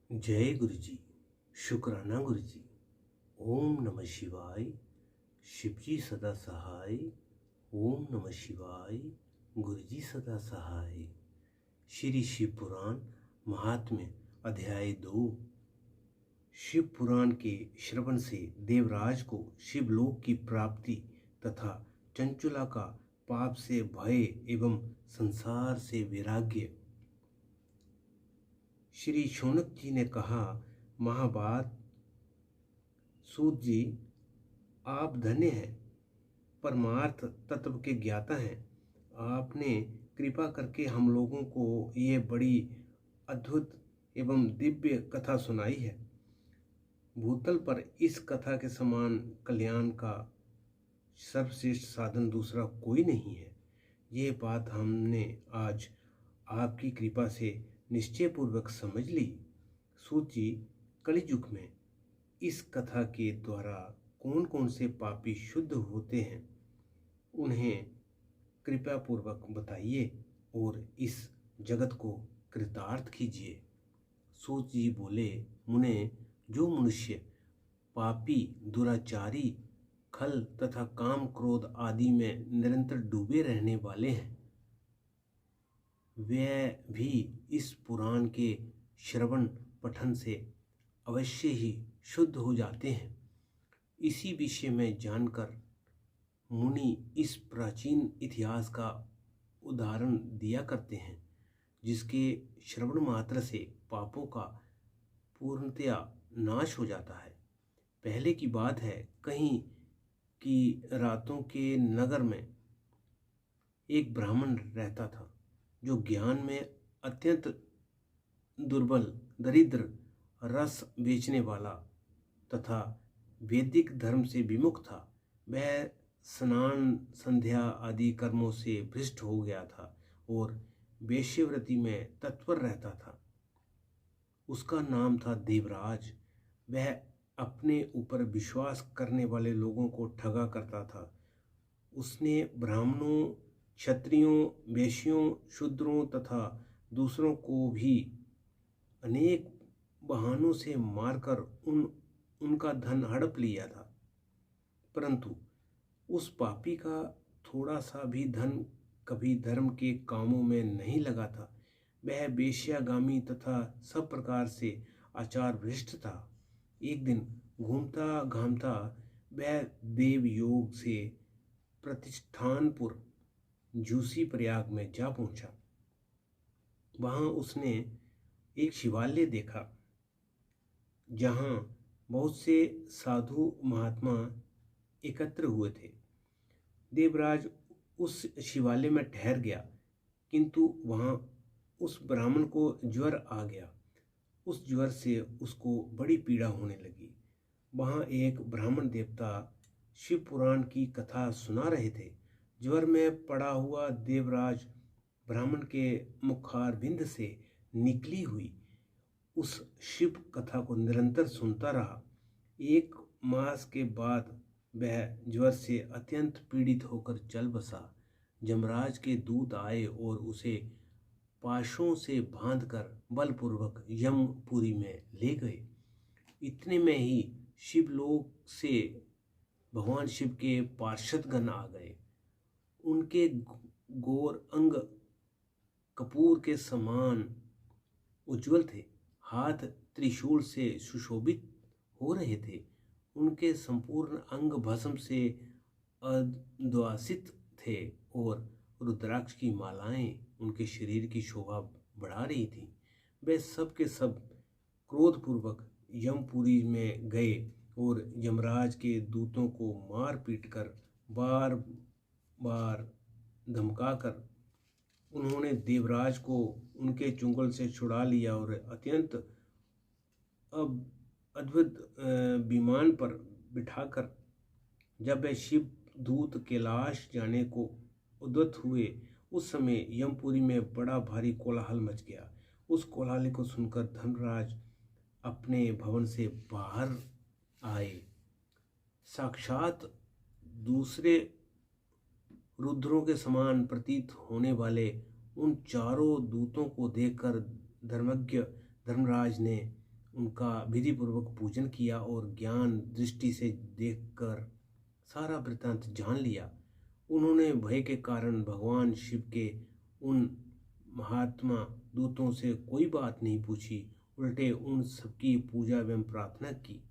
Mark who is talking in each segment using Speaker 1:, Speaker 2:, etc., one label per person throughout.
Speaker 1: जय गुरु जी। शुक्राना गुरु जी। ओम नमः शिवाय। शिवजी सदा सहाय। ओम नमः शिवाय। गुरु जी सदा सहाय। श्री शिव पुराण महात्म्य अध्याय 2। शिव पुराण के श्रवण से देवराज को शिवलोक की प्राप्ति तथा चंचुला का पाप से भय एवं संसार से वैराग्य। श्री शौनक जी ने कहा, महाभारत सूत जी, आप धन्य हैं, परमार्थ तत्व के ज्ञाता हैं। आपने कृपा करके हम लोगों को ये बड़ी अद्भुत एवं दिव्य कथा सुनाई है। भूतल पर इस कथा के समान कल्याण का सर्वश्रेष्ठ साधन दूसरा कोई नहीं है। ये बात हमने आज आपकी कृपा से निश्चय पूर्वक समझ ली। सूत जी, कलियुग में इस कथा के द्वारा कौन कौन से पापी शुद्ध होते हैं, उन्हें कृपा पूर्वक बताइए और इस जगत को कृतार्थ कीजिए। सूत जी बोले, मुने, जो मनुष्य पापी, दुराचारी, खल तथा काम क्रोध आदि में निरंतर डूबे रहने वाले हैं, वे भी इस पुराण के श्रवण पठन से अवश्य ही शुद्ध हो जाते हैं। इसी विषय में जानकर मुनि इस प्राचीन इतिहास का उदाहरण दिया करते हैं, जिसके श्रवण मात्र से पापों का पूर्णतया नाश हो जाता है। पहले की बात है, कहीं की रातों के नगर में एक ब्राह्मण रहता था, जो ज्ञान में अत्यंत दुर्बल, दरिद्र, रस बेचने वाला तथा वैदिक धर्म से विमुख था। वह स्नान, संध्या आदि कर्मों से भ्रष्ट हो गया था और वेश्यावृत्ति में तत्पर रहता था। उसका नाम था देवराज। वह अपने ऊपर विश्वास करने वाले लोगों को ठगा करता था। उसने ब्राह्मणों, क्षत्रियों, वैश्यों, शूद्रों तथा दूसरों को भी अनेक बहानों से मारकर उनका धन हड़प लिया था। परंतु उस पापी का थोड़ा सा भी धन कभी धर्म के कामों में नहीं लगा था। वह वेश्यागामी तथा सब प्रकार से आचार भ्रष्ट था। एक दिन घूमता घामता वह देव योग से प्रतिष्ठानपुर जूसी प्रयाग में जा पहुंचा। वहां उसने एक शिवालय देखा, जहां बहुत से साधु महात्मा एकत्र हुए थे। देवराज उस शिवालय में ठहर गया, किंतु वहां उस ब्राह्मण को ज्वर आ गया। उस ज्वर से उसको बड़ी पीड़ा होने लगी। वहां एक ब्राह्मण देवता शिव पुराण की कथा सुना रहे थे। ज्वर में पड़ा हुआ देवराज ब्राह्मण के मुखारविंद से निकली हुई उस शिव कथा को निरंतर सुनता रहा। 1 मास के बाद वह ज्वर से अत्यंत पीड़ित होकर चल बसा। यमराज के दूत आए और उसे पाशों से बांधकर बलपूर्वक यमपुरी में ले गए। इतने में ही शिवलोक से भगवान शिव के पार्षदगण आ गए। उनके गोर अंग कपूर के समान उज्जवल थे, हाथ त्रिशूल से सुशोभित हो रहे थे। उनके संपूर्ण अंग भस्म से अद्वासित थे और रुद्राक्ष की मालाएं उनके शरीर की शोभा बढ़ा रही थी। वे सब के सब क्रोधपूर्वक यमपुरी में गए और यमराज के दूतों को मार पीट कर बार बार धमकाकर उन्होंने देवराज को उनके चुंगल से छुड़ा लिया और अत्यंत अद्भुत विमान पर बिठाकर जब वे शिव दूत कैलाश जाने को उद्यत हुए, उस समय यमपुरी में बड़ा भारी कोलाहल मच गया। उस कोलाहल को सुनकर धर्मराज अपने भवन से बाहर आए। साक्षात दूसरे रुद्रों के समान प्रतीत होने वाले उन चारों दूतों को देखकर धर्मज्ञ धर्मराज ने उनका विधिपूर्वक पूजन किया और ज्ञान दृष्टि से देखकर सारा वृत्तांत जान लिया। उन्होंने भय के कारण भगवान शिव के उन महात्मा दूतों से कोई बात नहीं पूछी, उल्टे उन सबकी पूजा एवं प्रार्थना की।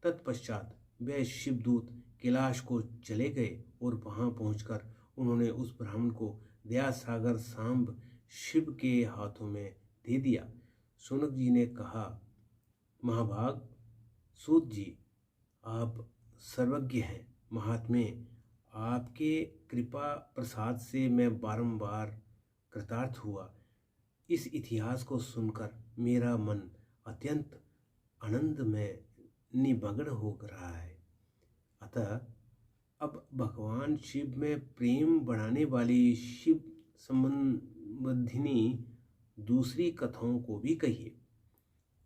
Speaker 1: तत्पश्चात वे शिवदूत कैलाश को चले गए और वहां पहुंचकर उन्होंने उस ब्राह्मण को दया सागर सांब शिव के हाथों में दे दिया। शौनक जी ने कहा, महाभाग सूत जी, आप सर्वज्ञ हैं। महात्मे, आपके कृपा प्रसाद से मैं बारंबार कृतार्थ हुआ। इस इतिहास को सुनकर मेरा मन अत्यंत आनंद में निमग्न हो रहा है। अतः अब भगवान शिव में प्रेम बढ़ाने वाली शिव संबंधिनी दूसरी कथाओं को भी कहिए।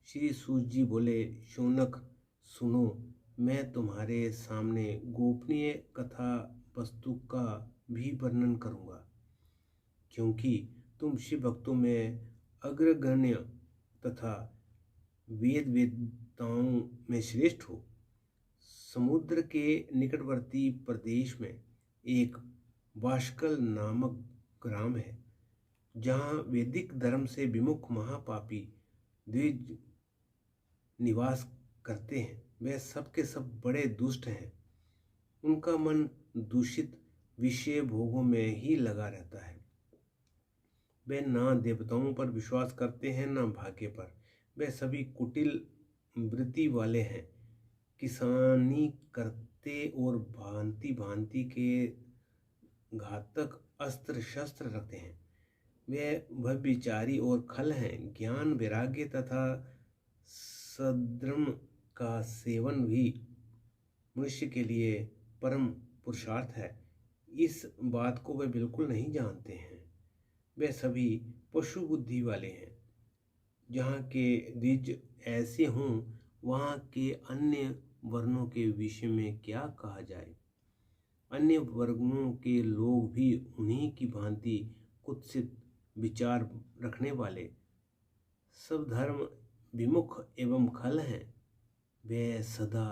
Speaker 1: श्री सूत जी बोले, शौनक सुनो, मैं तुम्हारे सामने गोपनीय कथा वस्तु का भी वर्णन करूंगा, क्योंकि तुम शिव भक्तों में अग्रगण्य तथा वेदताओं में श्रेष्ठ हो। समुद्र के निकटवर्ती प्रदेश में एक बाष्कल नामक ग्राम है, जहाँ वैदिक धर्म से विमुख महापापी द्विज निवास करते हैं। वे सब के सब बड़े दुष्ट हैं। उनका मन दूषित विषय भोगों में ही लगा रहता है। वे ना देवताओं पर विश्वास करते हैं, ना भाग्य पर। वे सभी कुटिल वृत्ति वाले हैं, किसानी करते और भांति भांति के घातक अस्त्र शस्त्र रखते हैं। वे व्यभिचारी और खल हैं। ज्ञान वैराग्य तथा सद्धर्म का सेवन भी मनुष्य के लिए परम पुरुषार्थ है। इस बात को वे बिल्कुल नहीं जानते हैं। वे सभी पशु बुद्धि वाले हैं। जहाँ के द्विज ऐसे हों, वहाँ के अन्य वर्णों के विषय में क्या कहा जाए। अन्य वर्गों के लोग भी उन्हीं की भांति कुत्सित विचार रखने वाले सब धर्म विमुख एवं खल हैं। वे सदा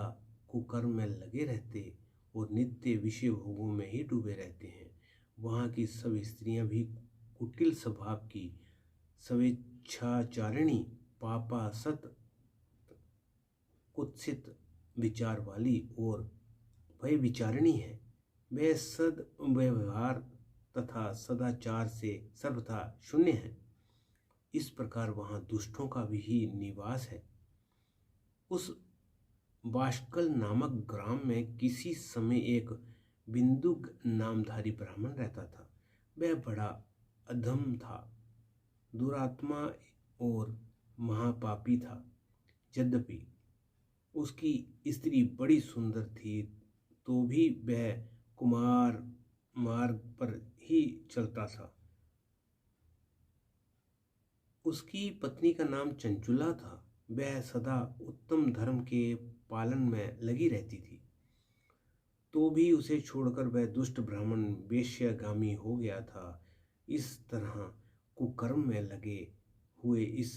Speaker 1: कुकर्म में लगे रहते और नित्य विषय भोगों में ही डूबे रहते हैं। वहाँ की सब स्त्रियां भी कुटिल स्वभाव की, स्वेच्छाचारिणी, पापा सत, कुत्सित विचार वाली और भय विचारिणी है। वे सद व्यवहार तथा सदाचार से सर्वथा शून्य है। इस प्रकार वहाँ दुष्टों का भी निवास है। उस बाष्कल नामक ग्राम में किसी समय एक बिंदुक नामधारी ब्राह्मण रहता था। वह बड़ा अधम था, दुरात्मा और महापापी था। यद्यपि उसकी स्त्री बड़ी सुंदर थी, तो भी वह कुमार मार्ग पर ही चलता था। उसकी पत्नी का नाम चंचुला था। वह सदा उत्तम धर्म के पालन में लगी रहती थी, तो भी उसे छोड़कर वह दुष्ट ब्राह्मण वेश्यागामी हो गया था। इस तरह कुकर्म में लगे हुए इस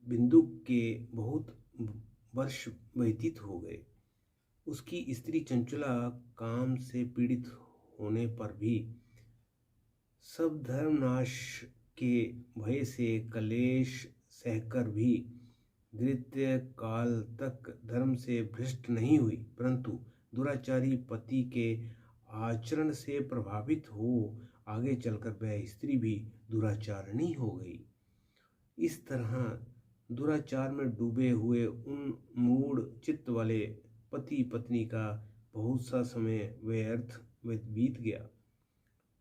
Speaker 1: बिंदुक के बहुत वर्ष व्यतीत हो गए। उसकी स्त्री चंचुला काम से पीड़ित होने पर भी सब धर्मनाश के भय से कलेश सहकर भी दृत्य काल तक धर्म से भ्रष्ट नहीं हुई, परंतु दुराचारी पति के आचरण से प्रभावित हो आगे चलकर वह स्त्री भी दुराचारणी हो गई। इस तरह दुराचार में डूबे हुए उन मूढ़ चित्त वाले पति पत्नी का बहुत सा समय व्यर्थ बीत गया।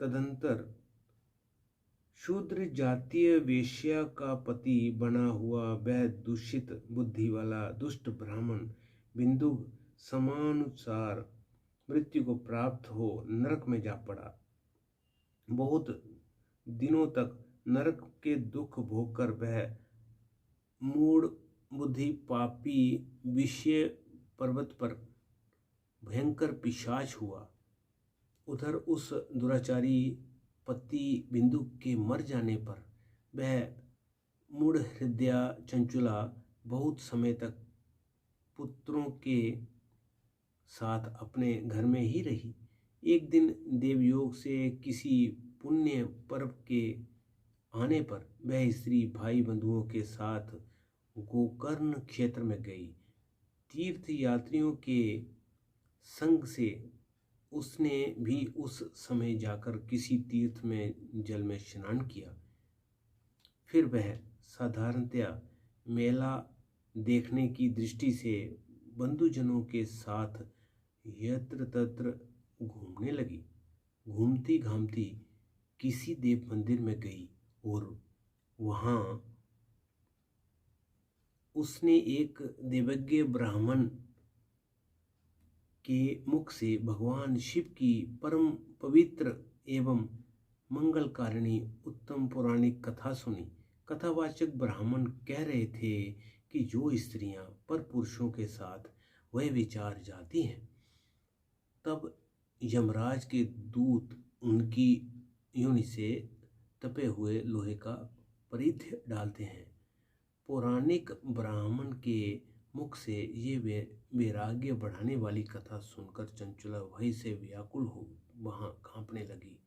Speaker 1: तदंतर शूद्र जातीय वेश्या का पति बना हुआ वह दूषित बुद्धि वाला दुष्ट ब्राह्मण बिंदुक समानुसार मृत्यु को प्राप्त हो नरक में जा पड़ा। बहुत दिनों तक नरक के दुख भोगकर वह मूढ़ बुद्धि पापी विषय पर्वत पर भयंकर पिशाच हुआ। उधर उस दुराचारी पति बिंदु के मर जाने पर वह मूढ़ हृदया चंचुला बहुत समय तक पुत्रों के साथ अपने घर में ही रही। एक दिन देवयोग से किसी पुण्य पर्व के आने पर वह स्त्री भाई बंधुओं के साथ गोकर्ण क्षेत्र में गई। तीर्थ यात्रियों के संग से उसने भी उस समय जाकर किसी तीर्थ में जल में स्नान किया। फिर वह साधारणतया मेला देखने की दृष्टि से बंधुजनों के साथ यत्र तत्र घूमने लगी। घूमती घामती किसी देव मंदिर में गई और वहाँ उसने एक देवज्ञ ब्राह्मण के मुख से भगवान शिव की परम पवित्र एवं मंगलकारिणी उत्तम पौराणिक कथा सुनी। कथावाचक ब्राह्मण कह रहे थे कि जो स्त्रियां पर पुरुषों के साथ वह विचार जाती हैं, तब यमराज के दूत उनकी योनि से तपे हुए लोहे का परिध डालते हैं। पौराणिक ब्राह्मण के मुख से ये वैराग्य बढ़ाने वाली कथा सुनकर चंचला भय से व्याकुल हो वहाँ कांपने लगी।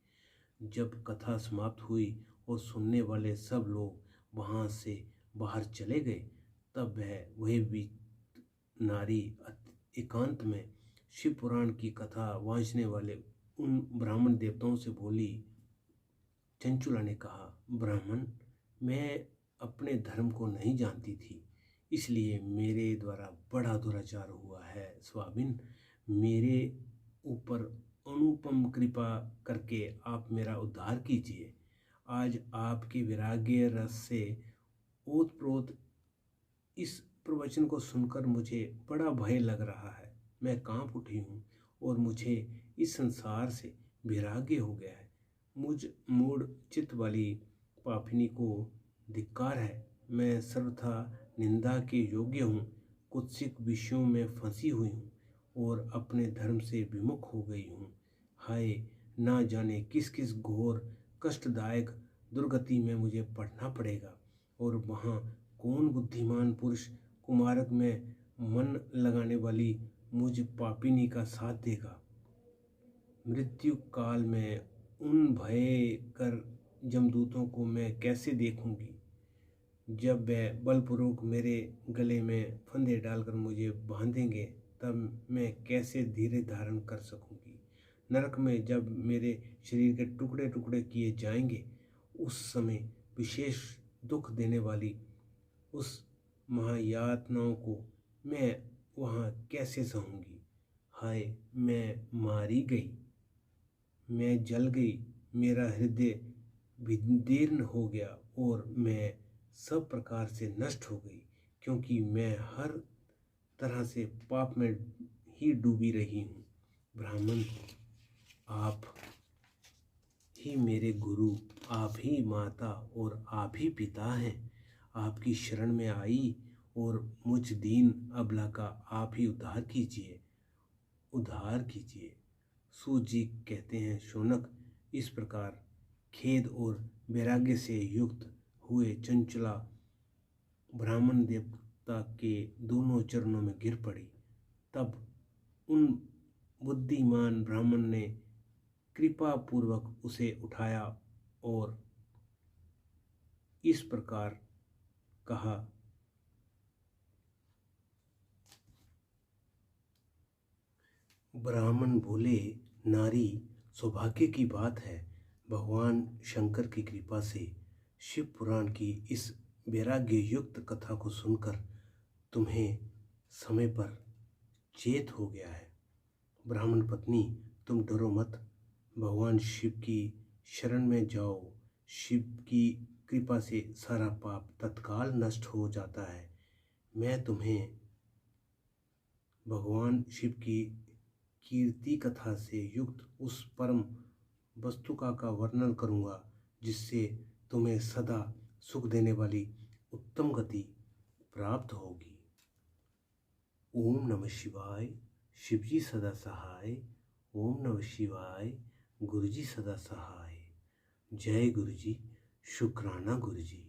Speaker 1: जब कथा समाप्त हुई और सुनने वाले सब लोग वहाँ से बाहर चले गए, तब वह नारी एकांत में शिव पुराण की कथा वांचने वाले उन ब्राह्मण देवताओं से बोली। चंचुला ने कहा, ब्राह्मण, मैं अपने धर्म को नहीं जानती थी, इसलिए मेरे द्वारा बड़ा दुराचार हुआ है। स्वामिन, मेरे ऊपर अनुपम कृपा करके आप मेरा उद्धार कीजिए। आज आपके वैराग्य रस से ओतप्रोत इस प्रवचन को सुनकर मुझे बड़ा भय लग रहा है। मैं कांप उठी हूँ और मुझे इस संसार से वैराग्य हो गया है। मुझ मूढ़ चित्त वाली पापिनी को धिक्कार है। मैं सर्वथा निंदा के योग्य हूँ, कुत्सित विषयों में फंसी हुई हूँ और अपने धर्म से विमुख हो गई हूँ। हाय, ना जाने किस किस घोर कष्टदायक दुर्गति में मुझे पड़ना पड़ेगा और वहाँ कौन बुद्धिमान पुरुष कुमार्ग में मन लगाने वाली मुझ पापिनी का साथ देगा। मृत्यु काल में उन भयंकर जमदूतों को मैं कैसे देखूंगी, जब वह बलपूर्वक मेरे गले में फंदे डालकर मुझे बांधेंगे, तब मैं कैसे धीरे धारण कर सकूंगी। नरक में जब मेरे शरीर के टुकड़े टुकड़े किए जाएंगे, उस समय विशेष दुख देने वाली उस महायातनाओं को मैं वहाँ कैसे सहूंगी। हाय, मैं मारी गई, मैं जल गई, मेरा हृदय विदीर्ण हो गया और मैं सब प्रकार से नष्ट हो गई, क्योंकि मैं हर तरह से पाप में ही डूबी रही हूँ। ब्राह्मण, आप ही मेरे गुरु, आप ही माता और आप ही पिता हैं। आपकी शरण में आई और मुझ दीन अबला का आप ही उद्धार कीजिए, उद्धार कीजिए। सूत जी कहते हैं, शौनक, इस प्रकार खेद और वैराग्य से युक्त हुए चंचला ब्राह्मण देवता के दोनों चरणों में गिर पड़ी। तब उन बुद्धिमान ब्राह्मण ने कृपा पूर्वक उसे उठाया और इस प्रकार कहा, ब्राह्मण बोले, नारी, सौभाग्य की बात है, भगवान शंकर की कृपा से शिव पुराण की इस वैराग्य युक्त कथा को सुनकर तुम्हें समय पर चेत हो गया है। ब्राह्मण पत्नी, तुम डरो मत, भगवान शिव की शरण में जाओ। शिव की कृपा से सारा पाप तत्काल नष्ट हो जाता है। मैं तुम्हें भगवान शिव की कीर्ति कथा से युक्त उस परम वस्तुका का वर्णन करूँगा, जिससे तुम्हें सदा सुख देने वाली उत्तम गति प्राप्त होगी। ओम नमः शिवाय। शिवजी सदा सहाय। ओम नमः शिवाय। गुरुजी सदा सहाय। जय गुरुजी। शुक्राना गुरुजी।